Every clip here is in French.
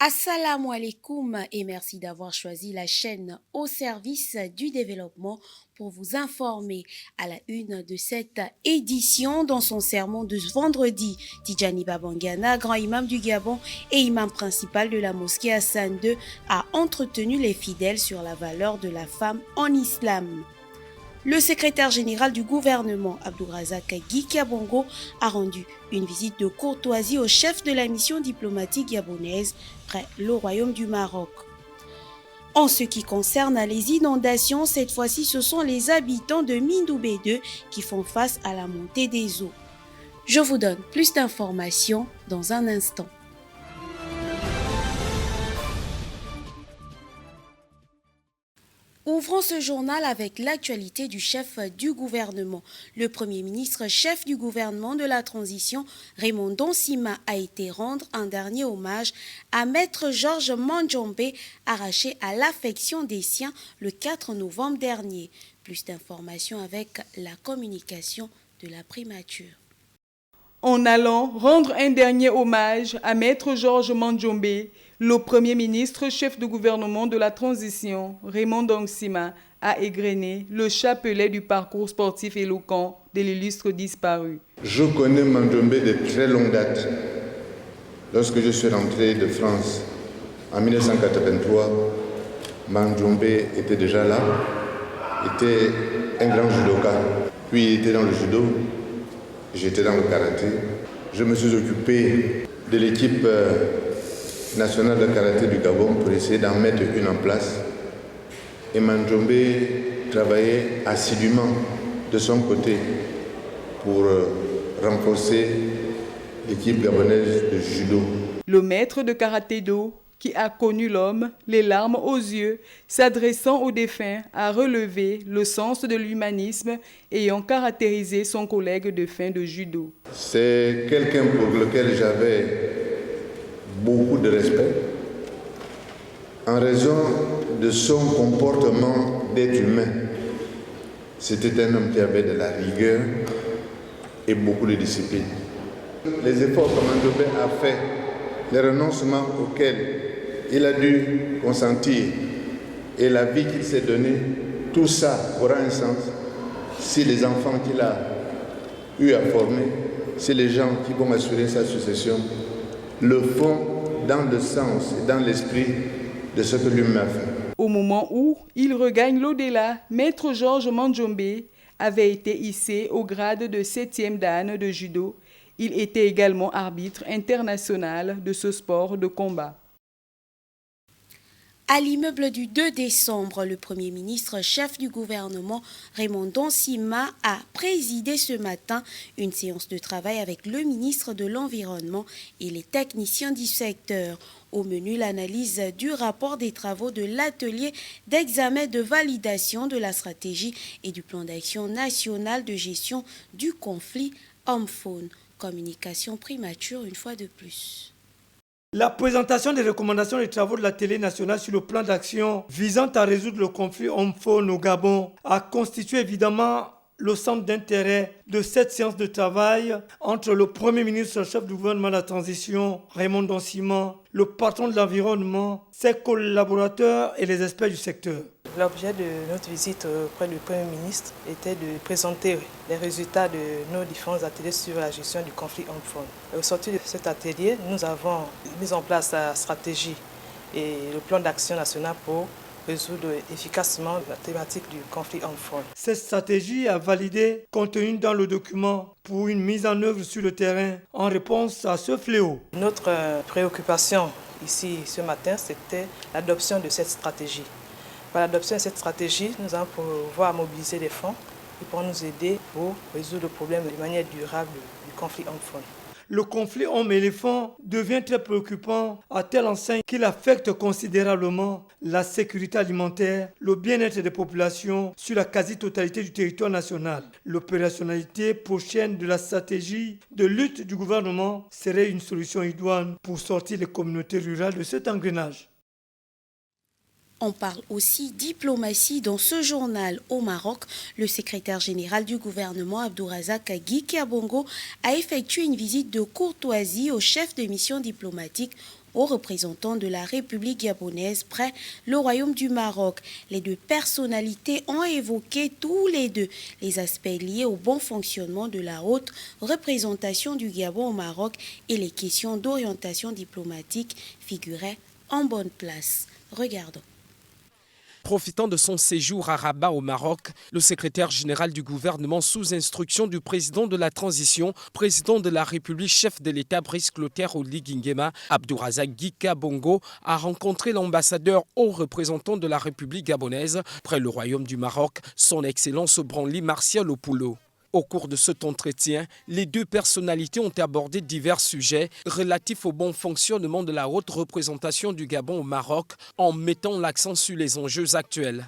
Assalamu alaikum et merci d'avoir choisi la chaîne au service du développement pour vous informer à la une de cette édition. Dans son sermon de ce vendredi, Tidjani Babangana, grand imam du Gabon et imam principal de la mosquée Hassan II, a entretenu les fidèles sur la valeur de la femme en islam. Le secrétaire général du gouvernement, Abdourazak Gikiabongo, a rendu une visite de courtoisie au chef de la mission diplomatique gabonaise près le Royaume du Maroc. En ce qui concerne les inondations, cette fois-ci, ce sont les habitants de Mindoubé 2 qui font face à la montée des eaux. Je vous donne plus d'informations dans un instant. Ouvrons ce journal avec l'actualité du chef du gouvernement. Le Premier ministre, chef du gouvernement de la transition, Raymond Donsima, a été rendre un dernier hommage à Maître Georges Mandjombe, arraché à l'affection des siens le 4 novembre dernier. Plus d'informations avec la communication de la primature. En allant rendre un dernier hommage à Maître Georges Mandjombe, le Premier ministre, chef de gouvernement de la transition, Raymond Donsima, a égrené le chapelet du parcours sportif éloquent de l'illustre disparu. Je connais Mandjombe de très longue date. Lorsque je suis rentré de France en 1983, Mandjombe était déjà là, était un grand judoka. Puis il était dans le judo, j'étais dans le karaté. Je me suis occupé de l'équipe nationale de karaté du Gabon pour essayer d'en mettre une en place. Et Mandjombe travaillait assidûment de son côté pour renforcer l'équipe gabonaise de judo. Le maître de karaté-do, qui a connu l'homme, les larmes aux yeux, s'adressant aux défunts, a relevé le sens de l'humanisme ayant caractérisé son collègue défunt de judo. C'est quelqu'un pour lequel j'avais beaucoup de respect en raison de son comportement d'être humain. C'était un homme qui avait de la rigueur et beaucoup de discipline. Les efforts que Mandjombe a fait, les renoncements auxquels il a dû consentir et la vie qu'il s'est donnée, tout ça aura un sens si les enfants qu'il a eu à former, si les gens qui vont assurer sa succession le font dans le sens et dans l'esprit de ce que lui-même a fait. Au moment où il regagne l'au-delà, Maître Georges Mandjombe avait été hissé au grade de 7e dan de judo. Il était également arbitre international de ce sport de combat. À l'immeuble du 2 décembre, le Premier ministre, chef du gouvernement, Raymond Donsima, a présidé ce matin une séance de travail avec le ministre de l'Environnement et les techniciens du secteur. Au menu, l'analyse du rapport des travaux de l'atelier d'examen de validation de la stratégie et du plan d'action national de gestion du conflit homme-faune. Communication primature une fois de plus. La présentation des recommandations des travaux de la télé nationale sur le plan d'action visant à résoudre le conflit homme-faune au Gabon a constitué évidemment le centre d'intérêt de cette séance de travail entre le Premier ministre, chef du gouvernement de la transition, Raymond Donsima, le patron de l'environnement, ses collaborateurs et les experts du secteur. L'objet de notre visite auprès du Premier ministre était de présenter les résultats de nos différents ateliers sur la gestion du conflit homme-faune. Au sortir de cet atelier, nous avons mis en place la stratégie et le plan d'action national pour résoudre efficacement la thématique du conflit homme-faune. Cette stratégie a validé contenu dans le document pour une mise en œuvre sur le terrain en réponse à ce fléau. Notre préoccupation ici ce matin, c'était l'adoption de cette stratégie. Par l'adoption de cette stratégie, nous allons pouvoir mobiliser des fonds qui pourront nous aider pour résoudre le problème de manière durable du conflit homme-faune. Le conflit homme-éléphant devient très préoccupant à telle enseigne qu'il affecte considérablement la sécurité alimentaire, le bien-être des populations sur la quasi-totalité du territoire national. L'opérationnalité prochaine de la stratégie de lutte du gouvernement serait une solution idoine pour sortir les communautés rurales de cet engrenage. On parle aussi diplomatie dans ce journal. Au Maroc, le secrétaire général du gouvernement, Abdourazak Gikiabongo, a effectué une visite de courtoisie au chef de mission diplomatique aux représentants de la République gabonaise près le Royaume du Maroc. Les deux personnalités ont évoqué tous les deux les aspects liés au bon fonctionnement de la haute représentation du Gabon au Maroc et les questions d'orientation diplomatique figuraient en bonne place. Regardons. Profitant de son séjour à Rabat au Maroc, le secrétaire général du gouvernement sous instruction du président de la transition, président de la République, chef de l'État Brice Clotaire Oligui Nguema, Abdourazak Gika Bongo, a rencontré l'ambassadeur haut représentant de la République gabonaise près le Royaume du Maroc, son Excellence Branly Martial Opoulo. Au cours de cet entretien, les deux personnalités ont abordé divers sujets relatifs au bon fonctionnement de la haute représentation du Gabon au Maroc en mettant l'accent sur les enjeux actuels.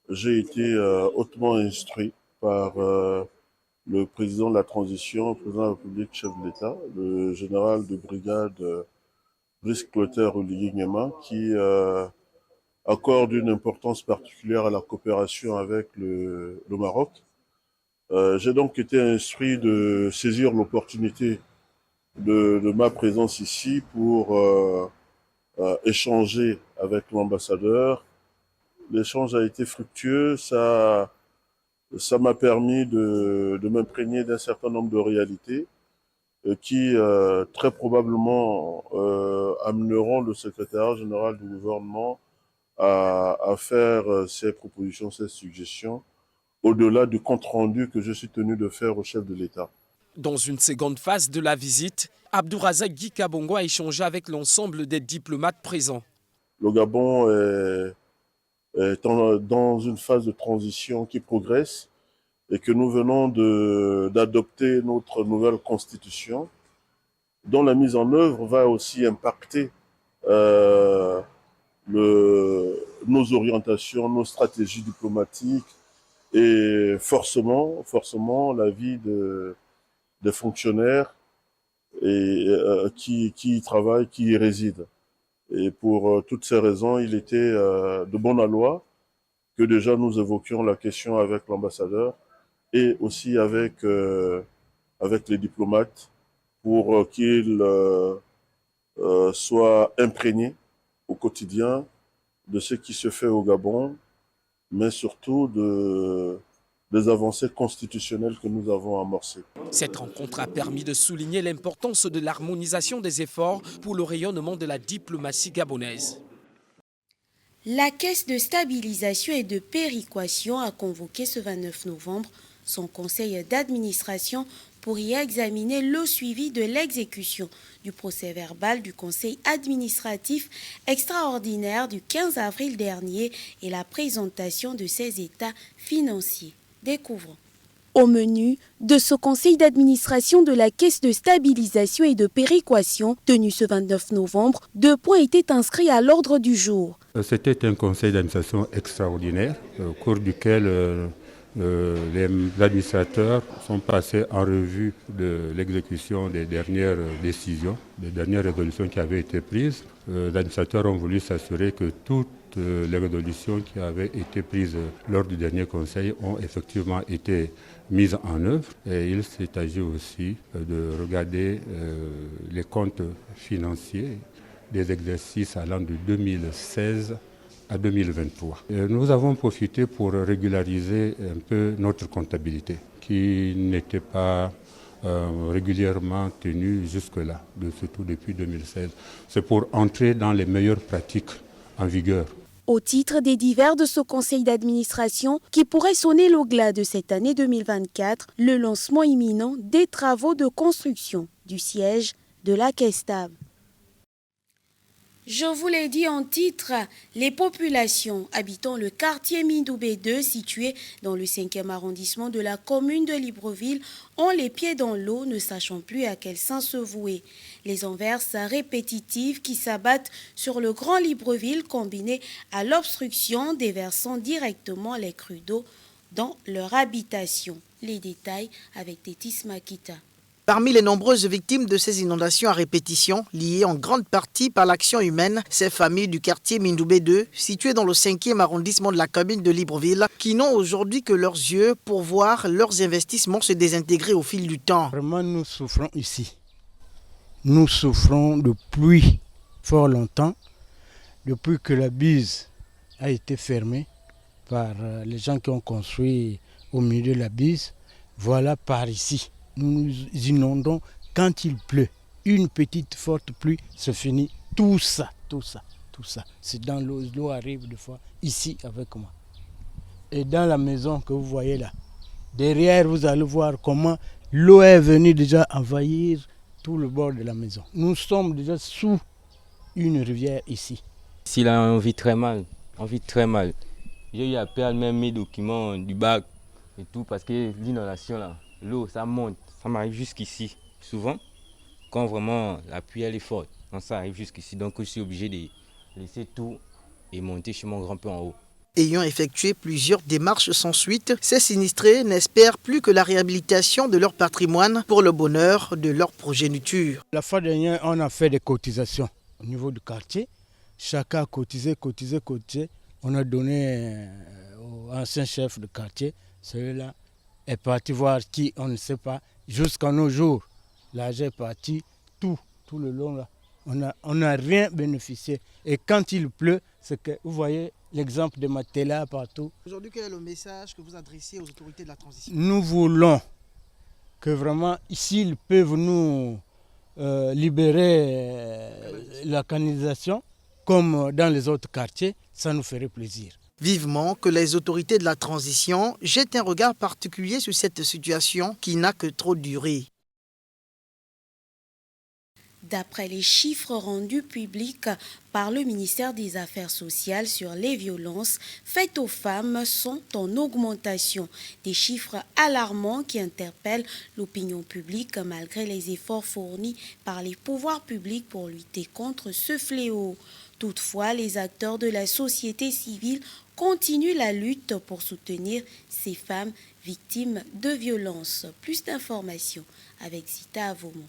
J'ai été hautement instruit par le président de la transition, le président de la République, chef de l'État, le général de brigade Brice Clotaire Oligui Nguema, qui accorde une importance particulière à la coopération avec le Maroc. J'ai donc été instruit de saisir l'opportunité de ma présence ici pour échanger avec l'ambassadeur. L'échange a été fructueux, ça m'a permis de m'imprégner d'un certain nombre de réalités qui très probablement amèneront le secrétaire général du gouvernement à faire ses propositions, ses suggestions, au-delà du compte-rendu que je suis tenu de faire au chef de l'État. Dans une seconde phase de la visite, Abdourazak Gika Bongo a échangé avec l'ensemble des diplomates présents. Le Gabon est dans une phase de transition qui progresse et que nous venons d'adopter notre nouvelle constitution, dont la mise en œuvre va aussi impacter nos orientations, nos stratégies diplomatiques, et forcément la vie des fonctionnaires qui y travaillent, qui y résident. Et pour toutes ces raisons, il était de bon aloi que déjà nous évoquions la question avec l'ambassadeur et aussi avec les diplomates pour qu'ils soient imprégnés au quotidien de ce qui se fait au Gabon, mais surtout des avancées constitutionnelles que nous avons amorcées. Cette rencontre a permis de souligner l'importance de l'harmonisation des efforts pour le rayonnement de la diplomatie gabonaise. La Caisse de stabilisation et de péréquation a convoqué ce 29 novembre son conseil d'administration pour y examiner le suivi de l'exécution du procès-verbal du conseil administratif extraordinaire du 15 avril dernier et la présentation de ses états financiers. Découvrons. Au menu de ce conseil d'administration de la Caisse de stabilisation et de péréquation tenu ce 29 novembre, 2 points étaient inscrits à l'ordre du jour. C'était un conseil d'administration extraordinaire au cours duquel les administrateurs sont passés en revue de l'exécution des dernières décisions, des dernières résolutions qui avaient été prises. Les administrateurs ont voulu s'assurer que toutes les résolutions qui avaient été prises lors du dernier conseil ont effectivement été mises en œuvre. Et il s'est agi aussi de regarder les comptes financiers des exercices allant de 2016 à 2023. Nous avons profité pour régulariser un peu notre comptabilité qui n'était pas régulièrement tenue jusque-là, surtout depuis 2016. C'est pour entrer dans les meilleures pratiques en vigueur. Au titre des divers de ce conseil d'administration qui pourrait sonner le glas de cette année 2024, le lancement imminent des travaux de construction du siège de la Caisse stable. Je vous l'ai dit en titre, les populations habitant le quartier Mindoubé 2, situé dans le 5e arrondissement de la commune de Libreville, ont les pieds dans l'eau, ne sachant plus à quel sens se vouer. Les averses répétitives qui s'abattent sur le Grand Libreville, combinées à l'obstruction déversant directement les crues d'eau dans leur habitation. Les détails avec Tétis Makita. Parmi les nombreuses victimes de ces inondations à répétition, liées en grande partie par l'action humaine, ces familles du quartier Mindoubé 2, situées dans le 5e arrondissement de la commune de Libreville, qui n'ont aujourd'hui que leurs yeux pour voir leurs investissements se désintégrer au fil du temps. Vraiment, nous souffrons ici. Nous souffrons de pluie fort longtemps, depuis que la bise a été fermée par les gens qui ont construit au milieu de la bise. Voilà par ici, nous nous inondons quand il pleut. Une petite forte pluie, c'est fini. Tout ça. C'est dans l'eau, l'eau arrive des fois ici avec moi. Et dans la maison que vous voyez là, derrière vous allez voir comment l'eau est venue déjà envahir tout le bord de la maison. Nous sommes déjà sous une rivière ici. Ici là on vit très mal, J'ai eu à perdre même mes documents du bac et tout parce que l'inondation là, l'eau ça monte, ça m'arrive jusqu'ici. Souvent, quand vraiment la pluie elle est forte, quand ça arrive jusqu'ici, donc je suis obligé de laisser tout et monter chez mon grand-père en haut. Ayant effectué plusieurs démarches sans suite, ces sinistrés n'espèrent plus que la réhabilitation de leur patrimoine pour le bonheur de leur progéniture. La fois dernière, on a fait des cotisations au niveau du quartier. Chacun a cotisé. On a donné au ancien chef de quartier. Celui-là est parti voir qui, on ne sait pas. Jusqu'à nos jours, l'argent est parti tout le long là. On n'a rien bénéficié. Et quand il pleut, c'est que vous voyez l'exemple de matelas partout. Aujourd'hui, quel est le message que vous adressez aux autorités de la transition? Nous voulons que vraiment, ici, ils peuvent nous libérer la canalisation, comme dans les autres quartiers, ça nous ferait plaisir. Vivement que les autorités de la transition jettent un regard particulier sur cette situation qui n'a que trop duré. D'après les chiffres rendus publics par le ministère des Affaires sociales sur les violences faites aux femmes sont en augmentation. Des chiffres alarmants qui interpellent l'opinion publique malgré les efforts fournis par les pouvoirs publics pour lutter contre ce fléau. Toutefois, les acteurs de la société civile continuent la lutte pour soutenir ces femmes victimes de violences. Plus d'informations avec Zita Avomo.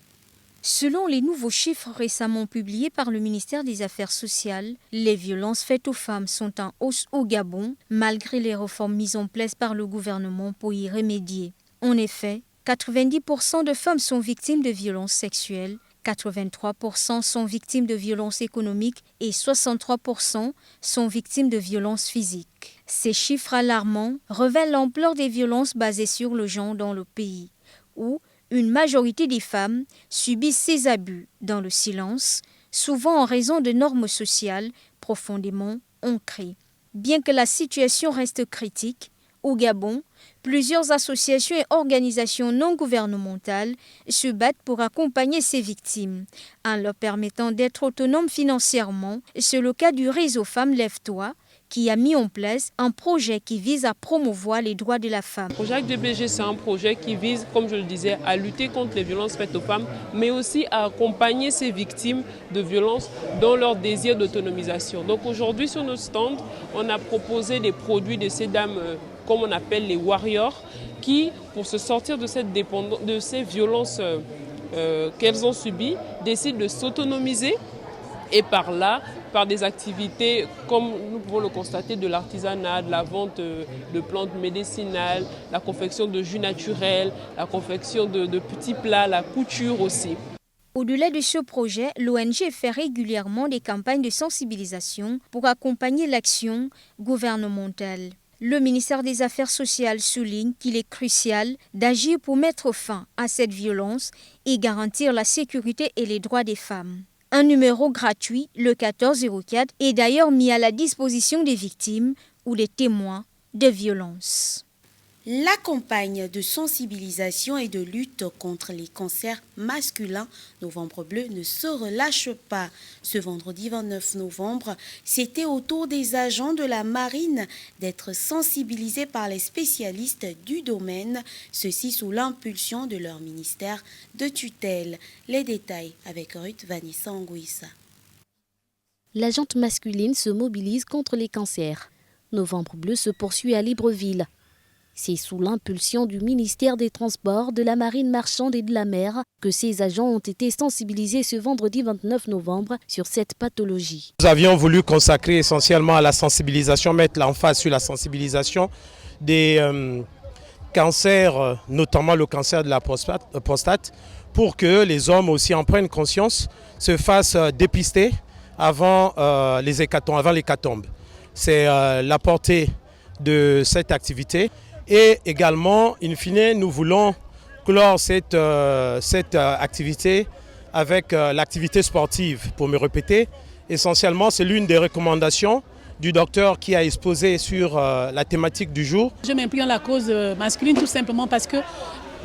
Selon les nouveaux chiffres récemment publiés par le ministère des Affaires sociales, les violences faites aux femmes sont en hausse au Gabon, malgré les réformes mises en place par le gouvernement pour y remédier. En effet, 90% de femmes sont victimes de violences sexuelles, 83% sont victimes de violences économiques et 63% sont victimes de violences physiques. Ces chiffres alarmants révèlent l'ampleur des violences basées sur le genre dans le pays, où une majorité des femmes subissent ces abus dans le silence, souvent en raison de normes sociales profondément ancrées. Bien que la situation reste critique, au Gabon, plusieurs associations et organisations non gouvernementales se battent pour accompagner ces victimes, en leur permettant d'être autonomes financièrement. C'est le cas du réseau Femmes Lève-toi, qui a mis en place un projet qui vise à promouvoir les droits de la femme. Le projet ACDBG, c'est un projet qui vise, comme je le disais, à lutter contre les violences faites aux femmes, mais aussi à accompagner ces victimes de violences dans leur désir d'autonomisation. Donc aujourd'hui, sur notre stand, on a proposé des produits de ces dames, comme on appelle les warriors, qui, pour se sortir de cette dépendance, de ces violences qu'elles ont subies, décident de s'autonomiser et par là, par des activités comme nous pouvons le constater de l'artisanat, de la vente de plantes médicinales, la confection de jus naturels, la confection de petits plats, la couture aussi. Au-delà de ce projet, l'ONG fait régulièrement des campagnes de sensibilisation pour accompagner l'action gouvernementale. Le ministère des Affaires sociales souligne qu'il est crucial d'agir pour mettre fin à cette violence et garantir la sécurité et les droits des femmes. Un numéro gratuit, le 1404, est d'ailleurs mis à la disposition des victimes ou des témoins de violences. La campagne de sensibilisation et de lutte contre les cancers masculins Novembre Bleu ne se relâche pas. Ce vendredi 29 novembre, c'était au tour des agents de la marine d'être sensibilisés par les spécialistes du domaine, ceci sous l'impulsion de leur ministère de tutelle. Les détails avec Ruth Vanessa Anguissa. La gente masculine se mobilise contre les cancers. Novembre Bleu se poursuit à Libreville. C'est sous l'impulsion du ministère des Transports, de la Marine marchande et de la mer que ces agents ont été sensibilisés ce vendredi 29 novembre sur cette pathologie. Nous avions voulu consacrer essentiellement à la sensibilisation, mettre l'emphase sur la sensibilisation des cancers, notamment le cancer de la prostate, pour que les hommes aussi en prennent conscience, se fassent dépister avant l'hécatombe. C'est la portée de cette activité. Et également, in fine, nous voulons clore cette activité avec l'activité sportive. Pour me répéter, essentiellement, c'est l'une des recommandations du docteur qui a exposé sur la thématique du jour. Je m'implique dans la cause masculine tout simplement parce que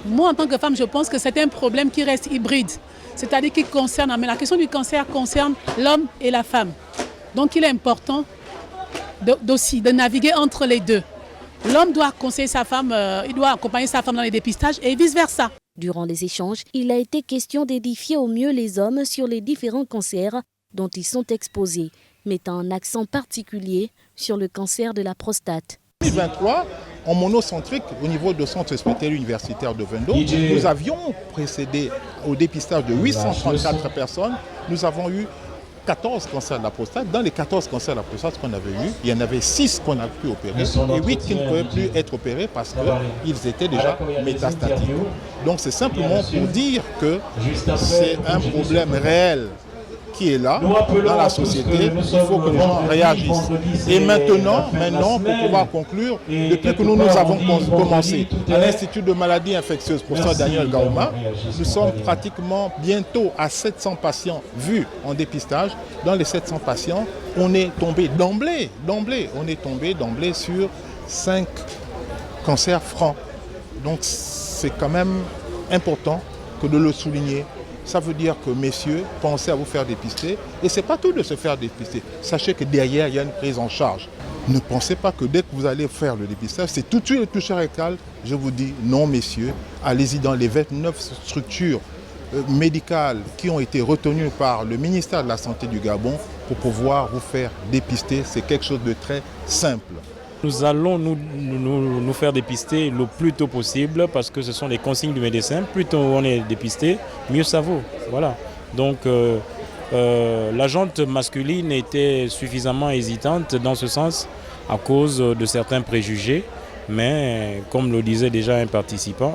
moi, en tant que femme, je pense que c'est un problème qui reste hybride. C'est-à-dire qui concerne, mais la question du cancer concerne l'homme et la femme. Donc il est important de naviguer entre les deux. L'homme doit conseiller sa femme, il doit accompagner sa femme dans les dépistages et vice-versa. Durant les échanges, il a été question d'édifier au mieux les hommes sur les différents cancers dont ils sont exposés, mettant un accent particulier sur le cancer de la prostate. En 2023, en monocentrique, au niveau de centre hospitalier universitaire de Vendo, nous avions procédé au dépistage de 834 personnes. Nous avons eu 14 cancers de la prostate. Dans les 14 cancers de la prostate qu'on avait eu, il y en avait 6 qu'on a pu opérer et 8 qui ne pouvaient plus être opérés parce qu'ils étaient déjà métastatiques. Donc c'est simplement pour dire que c'est un problème réel qui est là, dans la société. Il faut que les gens réagissent. Et maintenant, pour pouvoir conclure, depuis que nous avons commencé à l'Institut de maladies infectieuses, professeur Daniel Gauma, nous sommes pratiquement bientôt à 700 patients vus en dépistage. Dans les 700 patients, on est tombé d'emblée sur 5 cancers francs. Donc c'est quand même important que de le souligner. Ça veut dire que, messieurs, pensez à vous faire dépister. Et ce n'est pas tout de se faire dépister. Sachez que derrière, il y a une prise en charge. Ne pensez pas que dès que vous allez faire le dépistage, c'est tout de suite le toucher rectal. Je vous dis non, messieurs. Allez-y dans les 29 structures médicales qui ont été retenues par le ministère de la Santé du Gabon pour pouvoir vous faire dépister. C'est quelque chose de très simple. Nous allons nous faire dépister le plus tôt possible parce que ce sont les consignes du médecin. Plus tôt on est dépisté, mieux ça vaut. Voilà. Donc la jante masculine était suffisamment hésitante dans ce sens à cause de certains préjugés. Mais comme le disait déjà un participant,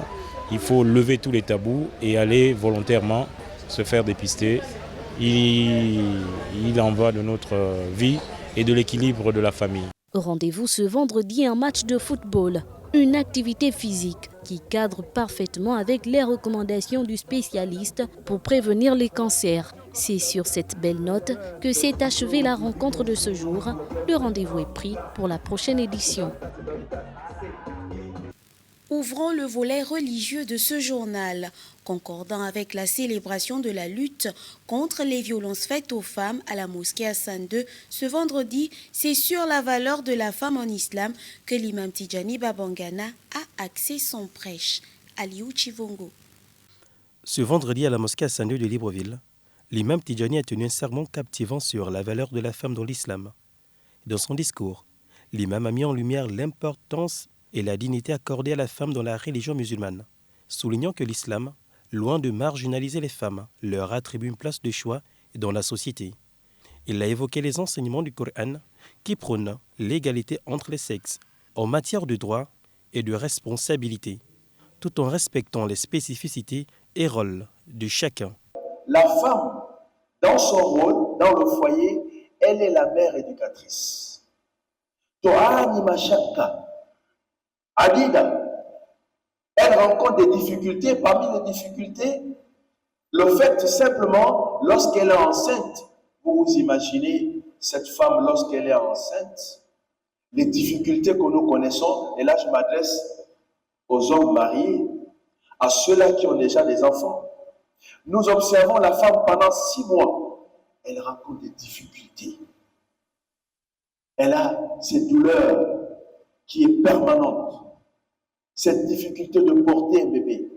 il faut lever tous les tabous et aller volontairement se faire dépister. Il en va de notre vie et de l'équilibre de la famille. Rendez-vous ce vendredi un match de football, une activité physique qui cadre parfaitement avec les recommandations du spécialiste pour prévenir les cancers. C'est sur cette belle note que s'est achevée la rencontre de ce jour. Le rendez-vous est pris pour la prochaine édition. Ouvrons le volet religieux de ce journal. Concordant avec la célébration de la lutte contre les violences faites aux femmes à la mosquée Hassan II ce vendredi, c'est sur la valeur de la femme en islam que l'imam Tidjani Babangana a axé son prêche. Aliou Chivongo. Ce vendredi à la mosquée Hassan II de Libreville, l'imam Tidjani a tenu un sermon captivant sur la valeur de la femme dans l'islam. Dans son discours, l'imam a mis en lumière l'importance et la dignité accordée à la femme dans la religion musulmane, soulignant que l'islam, loin de marginaliser les femmes, leur attribue une place de choix dans la société. Il a évoqué les enseignements du Coran qui prônent l'égalité entre les sexes en matière de droits et de responsabilités, tout en respectant les spécificités et rôles de chacun. La femme, dans son rôle, dans le foyer, elle est la mère éducatrice. To'ani mashaka, Adida, elle rencontre des difficultés. Parmi les difficultés, le fait simplement, lorsqu'elle est enceinte, vous vous imaginez cette femme lorsqu'elle est enceinte, les difficultés que nous connaissons, et là je m'adresse aux hommes mariés, à ceux-là qui ont déjà des enfants. Nous observons la femme pendant 6 mois, elle rencontre des difficultés. Elle a cette douleur qui est permanente. Cette difficulté de porter un bébé.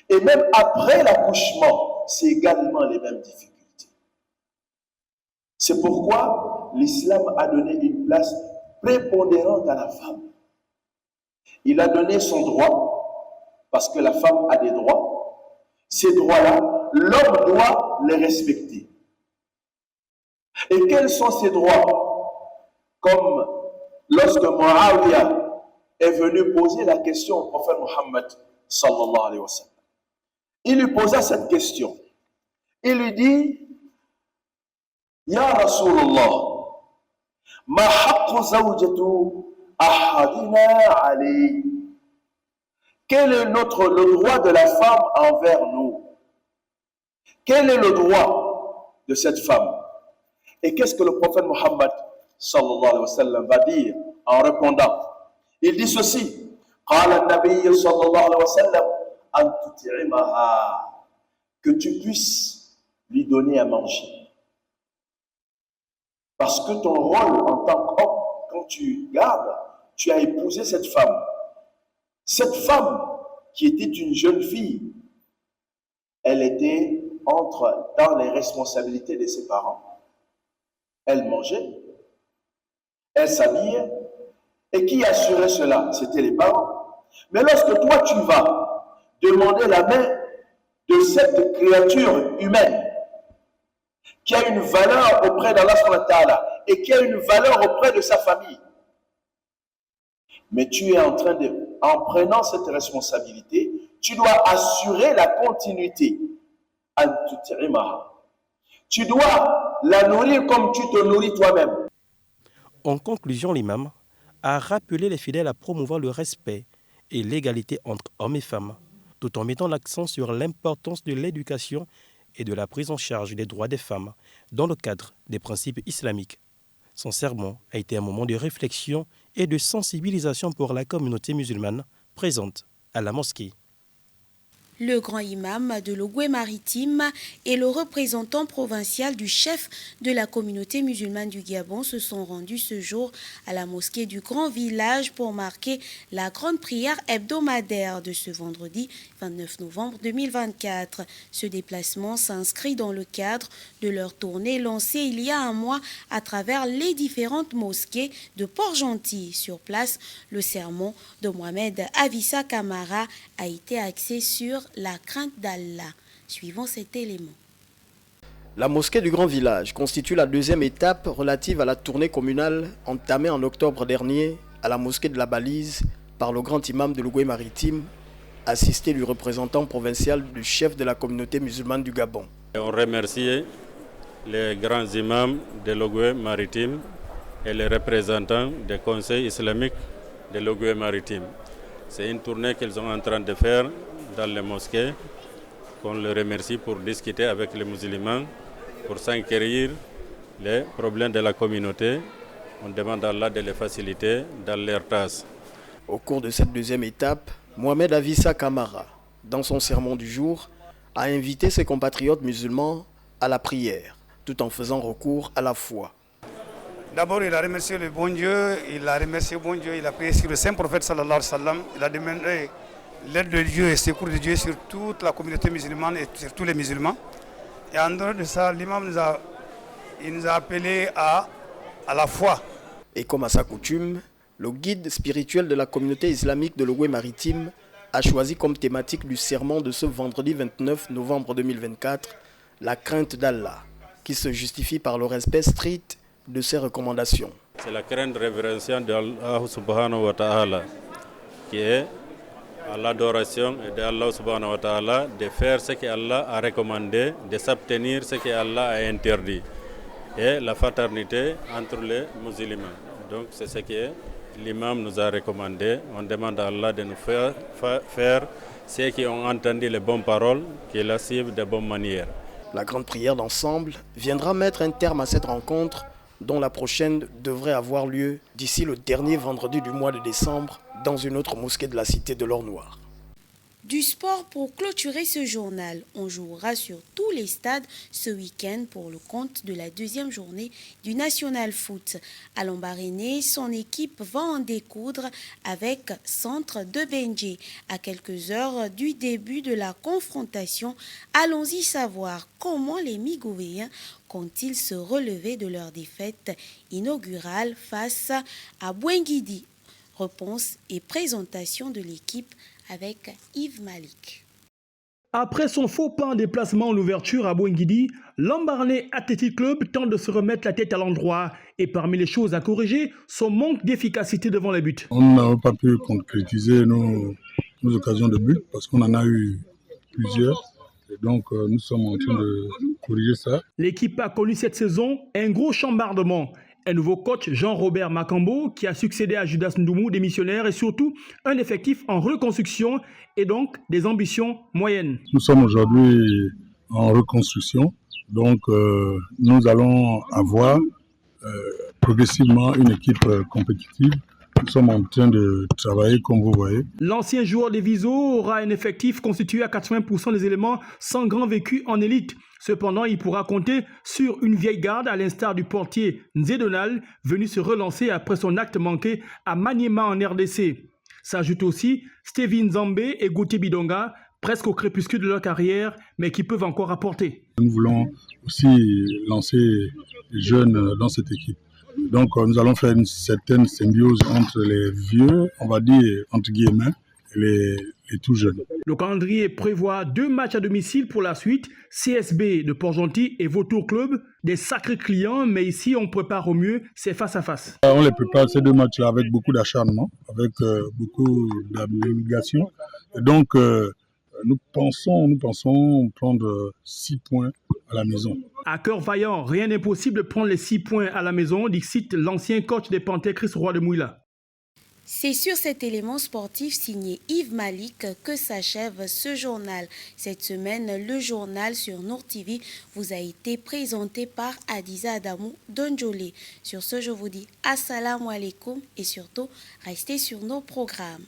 Et même après l'accouchement, c'est également les mêmes difficultés. C'est pourquoi l'islam a donné une place prépondérante à la femme. Il a donné son droit, parce que la femme a des droits. Ces droits-là, l'homme doit les respecter. Et quels sont ces droits? Comme lorsque Muawiyah est venu poser la question au prophète Mohammed sallallahu alayhi wa sallam. Il lui posa cette question. Il lui dit, Ya Rasulullah, ma haqqu zawjatu ahadina alayhi. Quel est le droit de la femme envers nous? Quel est le droit de cette femme? Et qu'est-ce que le prophète Mohammed sallallahu alayhi wa sallam va dire en répondant? Il dit ceci: Qala an-nabiy sallallahu alayhi wa sallam an tut'imaha, que tu puisses lui donner à manger. Parce que ton rôle en tant qu'homme, quand tu gardes, tu as épousé cette femme. Cette femme qui était une jeune fille, elle était dans les responsabilités de ses parents. Elle mangeait, elle s'habillait, et qui assurait cela? C'était les parents. Mais lorsque toi tu vas demander la main de cette créature humaine qui a une valeur auprès d'Allah subhanahu wa ta'ala et qui a une valeur auprès de sa famille, mais tu es en prenant cette responsabilité, tu dois assurer la continuité. Tu dois la nourrir comme tu te nourris toi-même. En conclusion, l'imam a rappelé les fidèles à promouvoir le respect et l'égalité entre hommes et femmes, tout en mettant l'accent sur l'importance de l'éducation et de la prise en charge des droits des femmes dans le cadre des principes islamiques. Son sermon a été un moment de réflexion et de sensibilisation pour la communauté musulmane présente à la mosquée. Le grand imam de l'Ogooué-Maritime et le représentant provincial du chef de la communauté musulmane du Gabon se sont rendus ce jour à la mosquée du Grand Village pour marquer la grande prière hebdomadaire de ce vendredi 29 novembre 2024. Ce déplacement s'inscrit dans le cadre de leur tournée lancée il y a un mois à travers les différentes mosquées de Port-Gentil. Sur place, le sermon de Mohamed Avissa Kamara a été axé sur la crainte d'Allah. Suivons cet élément. La mosquée du Grand Village constitue la deuxième étape relative à la tournée communale entamée en octobre dernier à la mosquée de la Balise par le grand imam de l'Ogooué-Maritime, assisté du représentant provincial du chef de la communauté musulmane du Gabon. On remercie les grands imams de l'Ogooué-Maritime et les représentants des conseils islamiques de l'Ogooué-Maritime. C'est une tournée qu'ils sont en train de faire dans les mosquées, qu'on les remercie pour discuter avec les musulmans, pour s'enquérir les problèmes de la communauté. On demande à Allah de les faciliter dans leurs tâches. Au cours de cette deuxième étape, Mohamed Avissa Kamara, dans son sermon du jour, a invité ses compatriotes musulmans à la prière, tout en faisant recours à la foi. D'abord, il a remercié le bon Dieu, il a prié sur le saint prophète sallallahu alayhi wa sallam, il a demandé l'aide de Dieu et secours de Dieu sur toute la communauté musulmane et sur tous les musulmans. Et en dehors de ça, l'imam nous a appelés à la foi. Et comme à sa coutume, le guide spirituel de la communauté islamique de l'Ogooué-Maritime a choisi comme thématique du sermon de ce vendredi 29 novembre 2024 la crainte d'Allah, qui se justifie par le respect strict de ses recommandations. C'est la crainte révérentielle d'Allah subhanahu wa ta'ala qui est à l'adoration d'Allah subhanahu wa ta'ala, de faire ce qu'Allah a recommandé, de s'abstenir ce qu'Allah a interdit. Et la fraternité entre les musulmans. Donc c'est ce que l'imam nous a recommandé. On demande à Allah de nous faire ceux qui ont entendu les bonnes paroles, qui la suivent de bonne manière. La grande prière d'ensemble viendra mettre un terme à cette rencontre dont la prochaine devrait avoir lieu d'ici le dernier vendredi du mois de décembre dans une autre mosquée de la cité de l'Or Noir. Du sport pour clôturer ce journal. On jouera sur tous les stades ce week-end pour le compte de la deuxième journée du National Foot. À Lambaréné, son équipe va en découdre avec Centre de Benji. À quelques heures du début de la confrontation, allons-y savoir comment les Migouvéens comptent-ils se relever de leur défaite inaugurale face à Bouenguidi. Réponse et présentation de l'équipe avec Yves Malik. Après son faux pas en déplacement en ouverture à Bouenguidi, l'Ambarnais Athletic Club tente de se remettre la tête à l'endroit. Et parmi les choses à corriger, son manque d'efficacité devant les buts. On n'a pas pu concrétiser nos occasions de but parce qu'on en a eu plusieurs. Et donc, nous sommes en train de corriger ça. L'équipe a connu cette saison un gros chambardement. Un nouveau coach, Jean-Robert Makambo, qui a succédé à Judas Ndoumou, démissionnaire, et surtout un effectif en reconstruction et donc des ambitions moyennes. Nous sommes aujourd'hui en reconstruction, donc nous allons avoir progressivement une équipe compétitive. Nous sommes en train de travailler comme vous voyez. L'ancien joueur des Viso aura un effectif constitué à 80% des éléments sans grand vécu en élite. Cependant, il pourra compter sur une vieille garde à l'instar du portier Nzedonal, venu se relancer après son acte manqué à Maniema en RDC. S'ajoutent aussi Steven Zambé et Gauthier Bidonga, presque au crépuscule de leur carrière, mais qui peuvent encore apporter. Nous voulons aussi lancer les jeunes dans cette équipe. Donc nous allons faire une certaine symbiose entre les vieux, on va dire entre guillemets, et les tout jeunes. Le calendrier prévoit 2 matchs à domicile pour la suite, CSB de Port-Gentil et Vautour Club, des sacrés clients, mais ici on prépare au mieux, c'est face à face. On les prépare ces 2 matchs-là avec beaucoup d'acharnement, avec beaucoup d'abnégation. Et donc nous pensons prendre 6 points à la maison. À cœur vaillant, rien n'est possible de prendre les 6 points à la maison, dixit l'ancien coach des Panthères, Chris Roy de Mouila. C'est sur cet élément sportif signé Yves Malik que s'achève ce journal. Cette semaine, le journal sur Nour TV vous a été présenté par Adiza Adamou Donjolé. Sur ce, je vous dis assalamu alaikum et surtout, restez sur nos programmes.